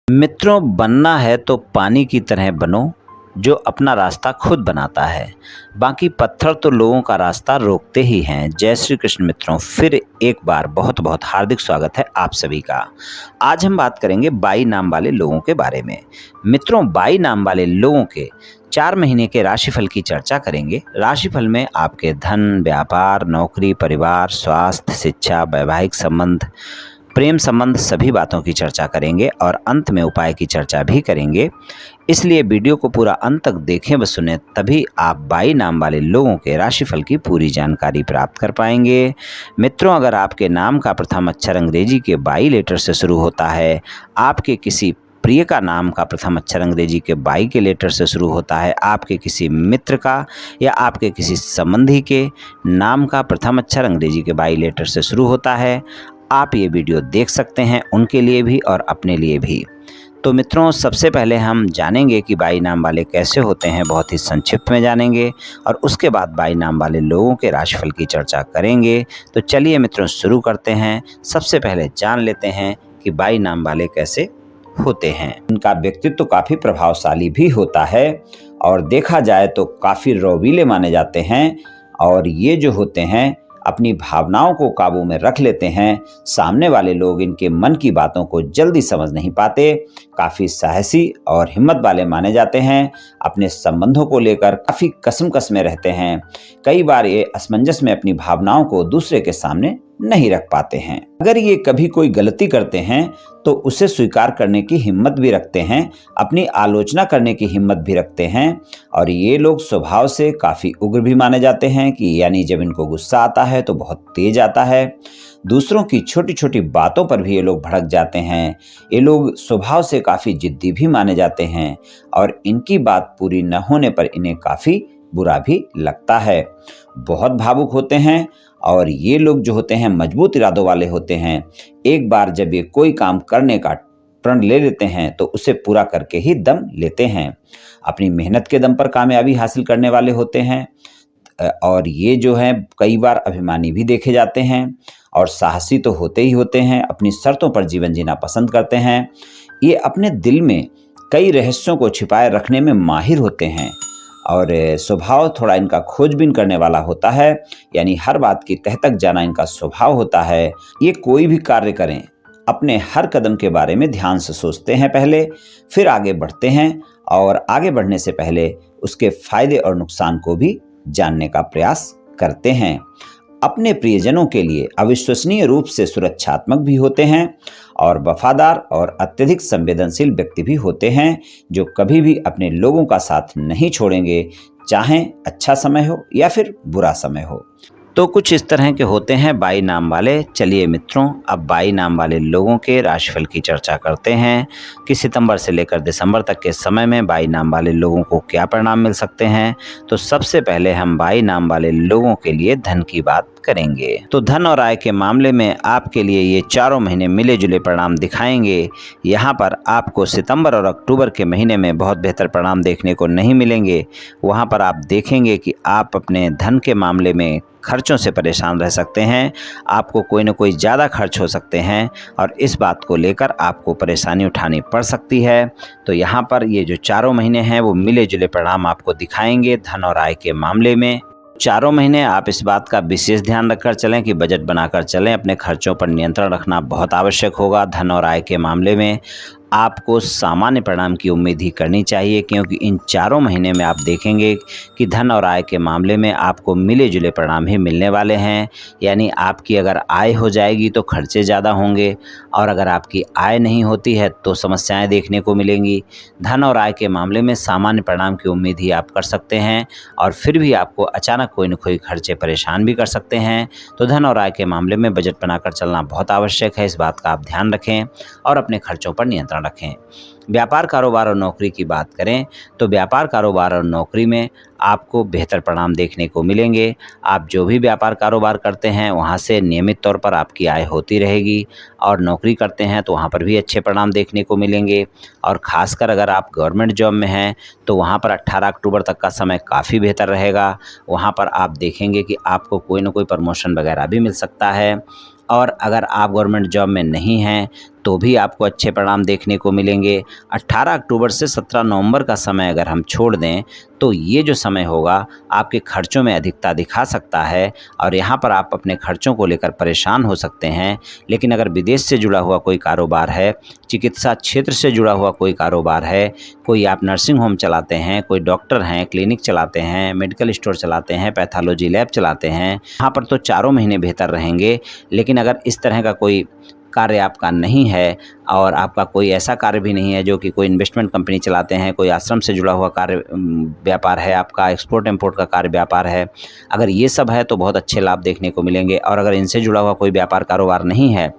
मित्रों, बनना है तो पानी की तरह बनो, जो अपना रास्ता खुद बनाता है। बाकी पत्थर तो लोगों का रास्ता रोकते ही हैं। जय श्री कृष्ण मित्रों, फिर एक बार बहुत बहुत हार्दिक स्वागत है आप सभी का। आज हम बात करेंगे 22 नाम वाले लोगों के बारे में। मित्रों, 22 नाम वाले लोगों के 4 महीने के राशिफल की चर्चा करेंगे। राशिफल में आपके धन, व्यापार, नौकरी, परिवार, स्वास्थ्य, शिक्षा, वैवाहिक संबंध, प्रेम संबंध सभी बातों की चर्चा करेंगे और अंत में उपाय की चर्चा भी करेंगे। इसलिए वीडियो को पूरा अंत तक देखें व सुने, तभी आप 22 नाम वाले लोगों के राशिफल की पूरी जानकारी प्राप्त कर पाएंगे। मित्रों, अगर आपके नाम का प्रथम अक्षर अंग्रेजी के 22 लेटर से शुरू होता है, आपके किसी प्रिय का नाम का प्रथम अक्षर अंग्रेजी के 22 के लेटर से शुरू होता है, आपके किसी मित्र का या आपके किसी संबंधी के नाम का प्रथम अक्षर अंग्रेजी के 22 लेटर से शुरू होता है, आप ये वीडियो देख सकते हैं, उनके लिए भी और अपने लिए भी। तो मित्रों, सबसे पहले हम जानेंगे कि 22 नाम वाले कैसे होते हैं, बहुत ही संक्षिप्त में जानेंगे और उसके बाद 22 नाम वाले लोगों के राशिफल की चर्चा करेंगे। तो चलिए मित्रों, शुरू करते हैं। सबसे पहले जान लेते हैं कि 22 नाम वाले कैसे होते हैं। इनका व्यक्तित्व काफ़ी प्रभावशाली भी होता है और देखा जाए तो काफ़ी रौबीले माने जाते हैं और ये जो होते हैं अपनी भावनाओं को काबू में रख लेते हैं। सामने वाले लोग इनके मन की बातों को जल्दी समझ नहीं पाते। काफ़ी साहसी और हिम्मत वाले माने जाते हैं। अपने संबंधों को लेकर काफ़ी कसम-कस में रहते हैं। कई बार ये असमंजस में अपनी भावनाओं को दूसरे के सामने नहीं रख पाते हैं। अगर ये कभी कोई गलती करते हैं तो उसे स्वीकार करने की हिम्मत भी रखते हैं, अपनी आलोचना करने की हिम्मत भी रखते हैं। और ये लोग स्वभाव से काफ़ी उग्र भी माने जाते हैं कि यानी जब इनको गुस्सा आता है तो बहुत तेज आता है। दूसरों की छोटी छोटी बातों पर भी ये लोग भड़क जाते हैं। ये लोग स्वभाव से काफ़ी जिद्दी भी माने जाते हैं और इनकी बात पूरी न होने पर इन्हें काफ़ी बुरा भी लगता है। बहुत भावुक होते हैं और ये लोग जो होते हैं मजबूत इरादों वाले होते हैं। एक बार जब ये कोई काम करने का प्रण ले लेते हैं तो उसे पूरा करके ही दम लेते हैं। अपनी मेहनत के दम पर कामयाबी हासिल करने वाले होते हैं और ये जो है कई बार अभिमानी भी देखे जाते हैं और साहसी तो होते ही होते हैं। अपनी शर्तों पर जीवन जीना पसंद करते हैं। ये अपने दिल में कई रहस्यों को छिपाए रखने में माहिर होते हैं और स्वभाव थोड़ा इनका खोजबीन करने वाला होता है, यानी हर बात की तह तक जाना इनका स्वभाव होता है। ये कोई भी कार्य करें, अपने हर कदम के बारे में ध्यान से सोचते हैं पहले, फिर आगे बढ़ते हैं और आगे बढ़ने से पहले उसके फायदे और नुकसान को भी जानने का प्रयास करते हैं। अपने प्रियजनों के लिए अविश्वसनीय रूप से सुरक्षात्मक भी होते हैं और वफादार और अत्यधिक संवेदनशील व्यक्ति भी होते हैं, जो कभी भी अपने लोगों का साथ नहीं छोड़ेंगे, चाहे अच्छा समय हो या फिर बुरा समय हो। तो कुछ इस तरह के होते हैं 22 नाम वाले। चलिए मित्रों, अब 22 नाम वाले लोगों के राशिफल की चर्चा करते हैं कि सितंबर से लेकर दिसंबर तक के समय में 22 नाम वाले लोगों को क्या परिणाम मिल सकते हैं। तो सबसे पहले हम 22 नाम वाले लोगों के लिए धन की बात करेंगे। तो धन और आय के मामले में आपके लिए ये चारों महीने मिले जुले परिणाम दिखाएंगे। यहाँ पर आपको सितंबर और अक्टूबर के महीने में बहुत बेहतर परिणाम देखने को नहीं मिलेंगे। वहाँ पर आप देखेंगे कि आप अपने धन के मामले में खर्चों से परेशान रह सकते हैं। आपको कोई न कोई ज़्यादा खर्च हो सकते हैं और इस बात को लेकर आपको परेशानी उठानी पड़ सकती है। तो यहाँ पर ये जो चारों महीने हैं वो मिले जुले परिणाम आपको दिखाएंगे धन और आय के मामले में। चारों महीने आप इस बात का विशेष ध्यान रखकर चलें कि बजट बनाकर चलें। अपने खर्चों पर नियंत्रण रखना बहुत आवश्यक होगा। धन और आय के मामले में आपको सामान्य परिणाम की उम्मीद ही करनी चाहिए, क्योंकि इन चारों महीने में आप देखेंगे कि धन और आय के मामले में आपको मिले जुले परिणाम ही मिलने वाले हैं। यानी आपकी अगर आय हो जाएगी तो खर्चे ज़्यादा होंगे और अगर आपकी आय नहीं होती है तो समस्याएं देखने को मिलेंगी। धन और आय के मामले में सामान्य परिणाम की उम्मीद ही आप कर सकते हैं और फिर भी आपको अचानक कोई न कोई खर्चे परेशान भी कर सकते हैं। तो धन और आय के मामले में बजट बनाकर चलना बहुत आवश्यक है। इस बात का आप ध्यान रखें और अपने खर्चों पर नियंत्रण रखें। व्यापार, कारोबार और नौकरी की बात करें तो व्यापार, कारोबार और नौकरी में आपको बेहतर परिणाम देखने को मिलेंगे। आप जो भी व्यापार कारोबार करते हैं वहाँ से नियमित तौर पर आपकी आय होती रहेगी और नौकरी करते हैं तो वहाँ पर भी अच्छे परिणाम देखने को मिलेंगे। और ख़ासकर अगर आप गवर्नमेंट जॉब में हैं तो वहाँ पर 18 अक्टूबर तक का समय काफ़ी बेहतर रहेगा। वहाँ पर आप देखेंगे कि आपको कोई ना कोई प्रमोशन वगैरह भी मिल सकता है। और अगर आप गवर्नमेंट जॉब में नहीं हैं तो भी आपको अच्छे परिणाम देखने को मिलेंगे। 18 अक्टूबर से 17 नवंबर का समय अगर हम छोड़ दें तो ये जो समय होगा आपके खर्चों में अधिकता दिखा सकता है और यहाँ पर आप अपने खर्चों को लेकर परेशान हो सकते हैं। लेकिन अगर विदेश से जुड़ा हुआ कोई कारोबार है, चिकित्सा क्षेत्र से जुड़ा हुआ कोई कारोबार है, कोई आप नर्सिंग होम चलाते हैं, कोई डॉक्टर हैं, क्लिनिक चलाते हैं, मेडिकल स्टोर चलाते हैं, पैथोलॉजी लैब चलाते हैं, यहाँ पर तो चारों महीने बेहतर रहेंगे। लेकिन अगर इस तरह का कोई कार्य आपका नहीं है और आपका कोई ऐसा कार्य भी नहीं है जो कि कोई इन्वेस्टमेंट कंपनी चलाते हैं, कोई आश्रम से जुड़ा हुआ कार्य व्यापार है, आपका एक्सपोर्ट इंपोर्ट का कार्य व्यापार है, अगर ये सब है तो बहुत अच्छे लाभ देखने को मिलेंगे। और अगर इनसे जुड़ा हुआ कोई व्यापार कारोबार नहीं है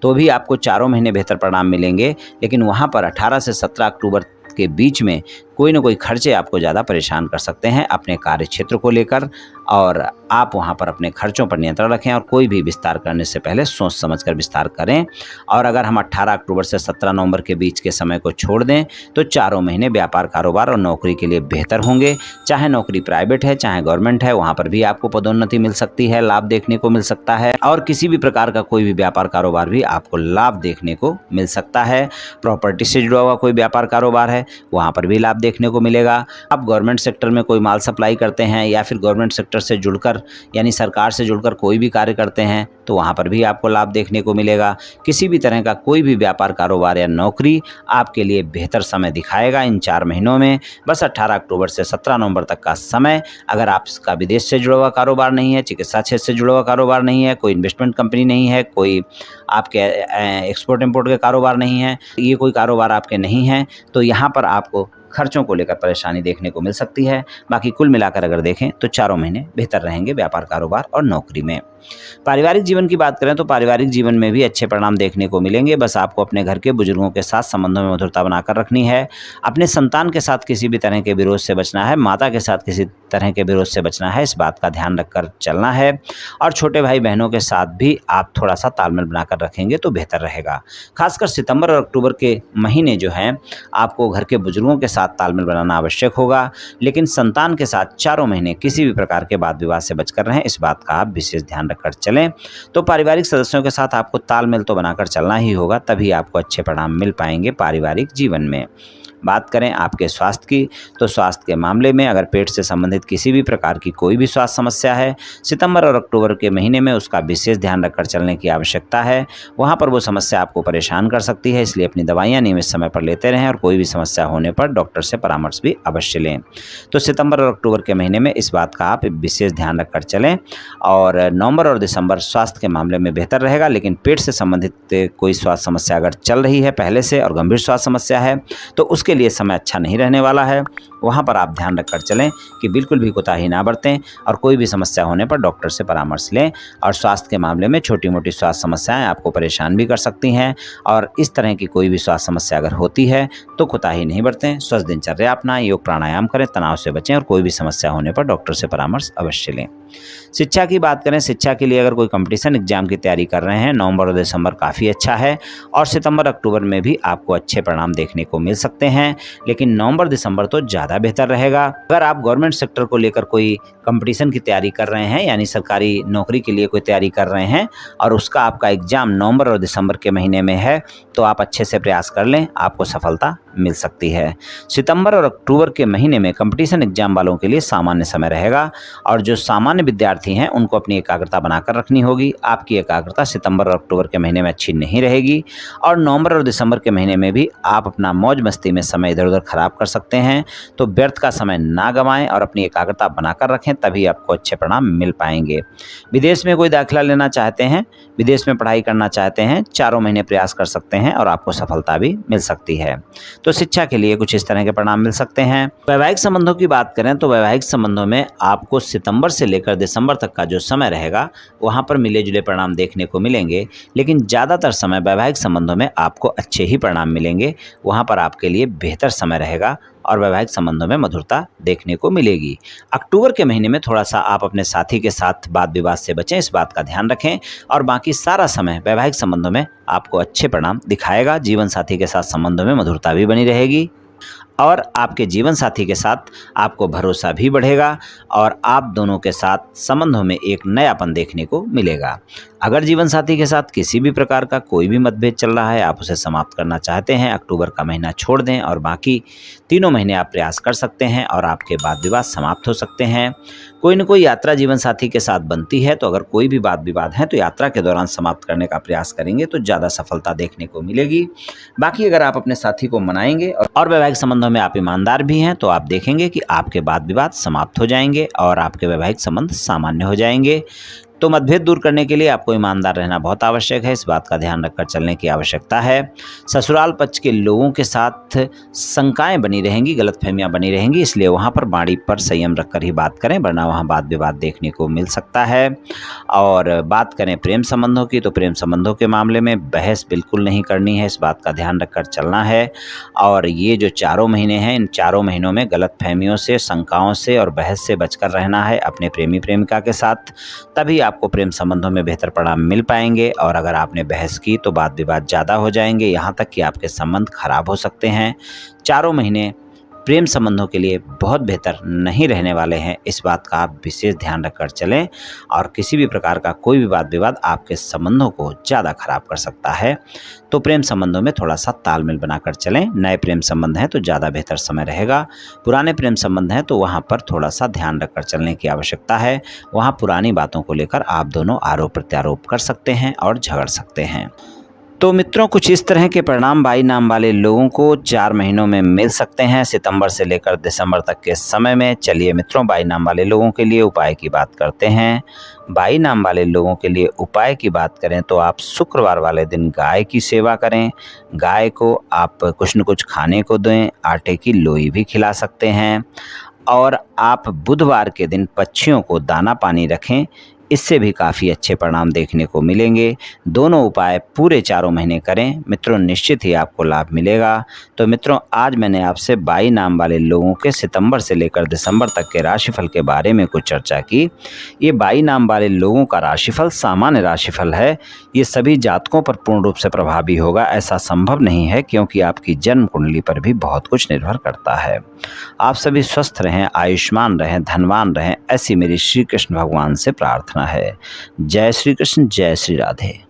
तो भी आपको चारों महीने बेहतर परिणाम मिलेंगे। लेकिन वहाँ पर 18 से 17 अक्टूबर के बीच में कोई ना कोई खर्चे आपको ज़्यादा परेशान कर सकते हैं अपने कार्य क्षेत्र को लेकर, और आप वहां पर अपने खर्चों पर नियंत्रण रखें और कोई भी विस्तार करने से पहले सोच समझकर विस्तार करें। और अगर हम 18 अक्टूबर से 17 नवंबर के बीच के समय को छोड़ दें तो चारों महीने व्यापार कारोबार और नौकरी के लिए बेहतर होंगे। चाहे नौकरी प्राइवेट है चाहे गवर्नमेंट है, वहाँ पर भी आपको पदोन्नति मिल सकती है, लाभ देखने को मिल सकता है। और किसी भी प्रकार का कोई भी व्यापार कारोबार भी आपको लाभ देखने को मिल सकता है। प्रॉपर्टी से जुड़ा हुआ कोई व्यापार कारोबार है, वहाँ पर भी लाभ देखने को मिलेगा। आप गवर्नमेंट सेक्टर में कोई माल सप्लाई करते हैं या फिर गवर्नमेंट सेक्टर से जुड़कर यानी सरकार से जुड़कर कोई भी कार्य करते हैं तो वहाँ पर भी आपको लाभ देखने को मिलेगा। किसी भी तरह का कोई भी व्यापार कारोबार या नौकरी आपके लिए बेहतर समय दिखाएगा इन 4 महीनों में। बस 18 अक्टूबर से 17 नवंबर तक का समय, अगर आपका विदेश से जुड़ा हुआ कारोबार नहीं है, चिकित्सा क्षेत्र से जुड़ा हुआ कारोबार नहीं है, कोई इन्वेस्टमेंट कंपनी नहीं है, कोई आपके एक्सपोर्ट इंपोर्ट के कारोबार नहीं है, ये कोई कारोबार आपके नहीं हैं, तो यहाँ पर आपको खर्चों को लेकर परेशानी देखने को मिल सकती है। बाकी कुल मिलाकर अगर देखें तो चारों महीने बेहतर रहेंगे व्यापार कारोबार और नौकरी में। पारिवारिक जीवन की बात करें तो पारिवारिक जीवन में भी अच्छे परिणाम देखने को मिलेंगे। बस आपको अपने घर के बुजुर्गों के साथ संबंधों में मधुरता बनाकर रखनी है। अपने संतान के साथ किसी भी तरह के विरोध से बचना है, माता के साथ किसी तरह के विरोध से बचना है, इस बात का ध्यान रखकर चलना है। और छोटे भाई बहनों के साथ भी आप थोड़ा सा तालमेल बनाकर रखेंगे तो बेहतर रहेगा। खासकर सितंबर और अक्टूबर के महीने जो हैं आपको घर के बुजुर्गों के साथ तालमेल बनाना आवश्यक होगा। लेकिन संतान के साथ चारों महीने किसी भी प्रकार के वाद विवाद से बचकर रहें, इस बात का आप विशेष ध्यान रखकर चलें। तो पारिवारिक सदस्यों के साथ आपको तालमेल तो बनाकर चलना ही होगा, तभी आपको अच्छे परिणाम मिल पाएंगे पारिवारिक जीवन में। बात करें आपके स्वास्थ्य की तो स्वास्थ्य के मामले में अगर पेट से संबंधित किसी भी प्रकार की कोई भी स्वास्थ्य समस्या है, सितंबर और अक्टूबर के महीने में उसका विशेष ध्यान रखकर चलने की आवश्यकता है। वहाँ पर वो समस्या आपको परेशान कर सकती है, इसलिए अपनी दवाइयाँ नियमित समय पर लेते रहें और कोई भी समस्या होने पर डॉक्टर से परामर्श भी अवश्य लें। तो सितंबर और अक्टूबर के महीने में इस बात का आप विशेष ध्यान रखकर चलें। और नवंबर और दिसंबर स्वास्थ्य के मामले में बेहतर रहेगा, लेकिन पेट से संबंधित कोई स्वास्थ्य समस्या अगर चल रही है पहले से और गंभीर स्वास्थ्य समस्या है तो उसके लिए समय अच्छा नहीं रहने वाला है। वहाँ पर आप ध्यान रखकर चलें कि बिल्कुल भी कोताही ना बरतें और कोई भी समस्या होने पर डॉक्टर से परामर्श लें। और स्वास्थ्य के मामले में छोटी मोटी स्वास्थ्य समस्याएं आपको परेशान भी कर सकती हैं, और इस तरह की कोई भी स्वास्थ्य समस्या अगर होती है तो कोताही नहीं बरतें। स्वस्थ दिनचर्या अपनाएं, योग प्राणायाम करें, तनाव से बचें और कोई भी समस्या होने पर डॉक्टर से परामर्श अवश्य लें। शिक्षा की बात करें, शिक्षा के लिए अगर कोई कंपटीशन एग्जाम की तैयारी कर रहे हैं, नवंबर और दिसंबर काफ़ी अच्छा है और सितंबर अक्टूबर में भी आपको अच्छे परिणाम देखने को मिल सकते हैं। लेकिन नवंबर दिसंबर तो ज़्यादा बेहतर रहेगा। अगर आप गवर्नमेंट सेक्टर को लेकर कोई कंपटीशन की तैयारी कर रहे हैं यानी सरकारी नौकरी के लिए कोई तैयारी कर रहे हैं और उसका आपका एग्ज़ाम नवंबर और दिसंबर के महीने में है तो आप अच्छे से प्रयास कर लें, आपको सफलता मिल सकती है। सितंबर और अक्टूबर के महीने में कंपटीशन एग्जाम वालों के लिए सामान्य समय रहेगा और जो सामान्य विद्यार्थी हैं उनको अपनी एकाग्रता बनाकर रखनी होगी। आपकी एकाग्रता सितंबर और अक्टूबर के महीने में अच्छी नहीं रहेगी और नवंबर और दिसंबर के महीने में भी आप अपना मौज मस्ती में समय इधर उधर खराब कर सकते हैं। तो व्यर्थ का समय ना गंवाएं और अपनी एकाग्रता बनाकर रखें, तभी आपको अच्छे परिणाम मिल पाएंगे। विदेश में कोई दाखिला लेना चाहते हैं, विदेश में पढ़ाई करना चाहते हैं, चारों महीने प्रयास कर सकते हैं और आपको सफलता भी मिल सकती है। तो शिक्षा के लिए कुछ इस तरह के परिणाम मिल सकते हैं। वैवाहिक संबंधों की बात करें तो वैवाहिक संबंधों में आपको सितंबर से लेकर दिसंबर तक का जो समय रहेगा वहां पर मिले जुले परिणाम देखने को मिलेंगे, लेकिन ज़्यादातर समय वैवाहिक संबंधों में आपको अच्छे ही परिणाम मिलेंगे। वहां पर आपके लिए बेहतर समय रहेगा और वैवाहिक संबंधों में मधुरता देखने को मिलेगी। अक्टूबर के महीने में थोड़ा सा आप अपने साथी के साथ वाद विवाद से बचें, इस बात का ध्यान रखें और बाकी सारा समय वैवाहिक संबंधों में आपको अच्छे परिणाम दिखाएगा। जीवन साथी के साथ संबंधों में मधुरता भी बनी रहेगी। और आपके जीवन साथी के साथ आपको भरोसा भी बढ़ेगा और आप दोनों के साथ संबंधों में एक नयापन देखने को मिलेगा। अगर जीवन साथी के साथ किसी भी प्रकार का कोई भी मतभेद चल रहा है, आप उसे समाप्त करना चाहते हैं, अक्टूबर का महीना छोड़ दें और बाकी तीनों महीने आप प्रयास कर सकते हैं और आपके वाद विवाद समाप्त हो सकते हैं। कोई न कोई यात्रा जीवन साथी के साथ बनती है, तो अगर कोई भी वाद विवाद है तो यात्रा के दौरान समाप्त करने का प्रयास करेंगे तो ज़्यादा सफलता देखने को मिलेगी। बाकी अगर आप अपने साथी को मनाएंगे और वैवाहिक संबंधों में आप ईमानदार भी हैं तो आप देखेंगे कि आपके वाद विवाद समाप्त हो जाएंगे और आपके वैवाहिक संबंध सामान्य हो जाएंगे। तो मतभेद दूर करने के लिए आपको ईमानदार रहना बहुत आवश्यक है, इस बात का ध्यान रखकर चलने की आवश्यकता है। ससुराल पक्ष के लोगों के साथ शंकाएं बनी रहेंगी, गलतफहमियां बनी रहेंगी, इसलिए वहां पर वाणी पर संयम रखकर ही बात करें, वरना वहां वाद विवाद देखने को मिल सकता है। और बात करें प्रेम संबंधों की, तो प्रेम संबंधों के मामले में बहस बिल्कुल नहीं करनी है, इस बात का ध्यान रखकर चलना है। और ये जो चारों महीने हैं, इन चारों महीनों में गलतफहमियों से, शंकाओं से और बहस से बचकर रहना है अपने प्रेमी प्रेमिका के साथ, तभी आपको प्रेम संबंधों में बेहतर परिणाम मिल पाएंगे। और अगर आपने बहस की तो वाद विवाद ज़्यादा हो जाएंगे, यहाँ तक कि आपके संबंध खराब हो सकते हैं। चारों महीने प्रेम संबंधों के लिए बहुत बेहतर नहीं रहने वाले हैं, इस बात का आप विशेष ध्यान रखकर चलें और किसी भी प्रकार का कोई भी वाद विवाद आपके संबंधों को ज़्यादा खराब कर सकता है। तो प्रेम संबंधों में थोड़ा सा तालमेल बनाकर चलें। नए प्रेम संबंध हैं तो ज़्यादा बेहतर समय रहेगा, पुराने प्रेम संबंध हैं तो वहाँ पर थोड़ा सा ध्यान रखकर चलने की आवश्यकता है। वहाँ पुरानी बातों को लेकर आप दोनों आरोप प्रत्यारोप कर सकते हैं और झगड़ सकते हैं। तो मित्रों, कुछ इस तरह के परिणाम 22 नाम वाले लोगों को 4 महीनों में मिल सकते हैं, सितंबर से लेकर दिसंबर तक के समय में। चलिए मित्रों, 22 नाम वाले लोगों के लिए उपाय की बात करते हैं। 22 नाम वाले लोगों के लिए उपाय की बात करें तो आप शुक्रवार वाले दिन गाय की सेवा करें। गाय को आप कुछ न कुछ खाने को दें, आटे की लोई भी खिला सकते हैं। और आप बुधवार के दिन पक्षियों को दाना पानी रखें, इससे भी काफ़ी अच्छे परिणाम देखने को मिलेंगे। दोनों उपाय पूरे 4 महीने करें मित्रों, निश्चित ही आपको लाभ मिलेगा। तो मित्रों, आज मैंने आपसे 22 नाम वाले लोगों के सितंबर से लेकर दिसंबर तक के राशिफल के बारे में कुछ चर्चा की। ये 22 नाम वाले लोगों का राशिफल सामान्य राशिफल है, ये सभी जातकों पर पूर्ण रूप से प्रभावी होगा ऐसा संभव नहीं है, क्योंकि आपकी जन्म कुंडली पर भी बहुत कुछ निर्भर करता है। आप सभी स्वस्थ रहें, आयुष्मान रहें, धनवान रहें, ऐसी मेरी श्री कृष्ण भगवान से प्रार्थना है। जय श्री कृष्ण, जय श्री राधे।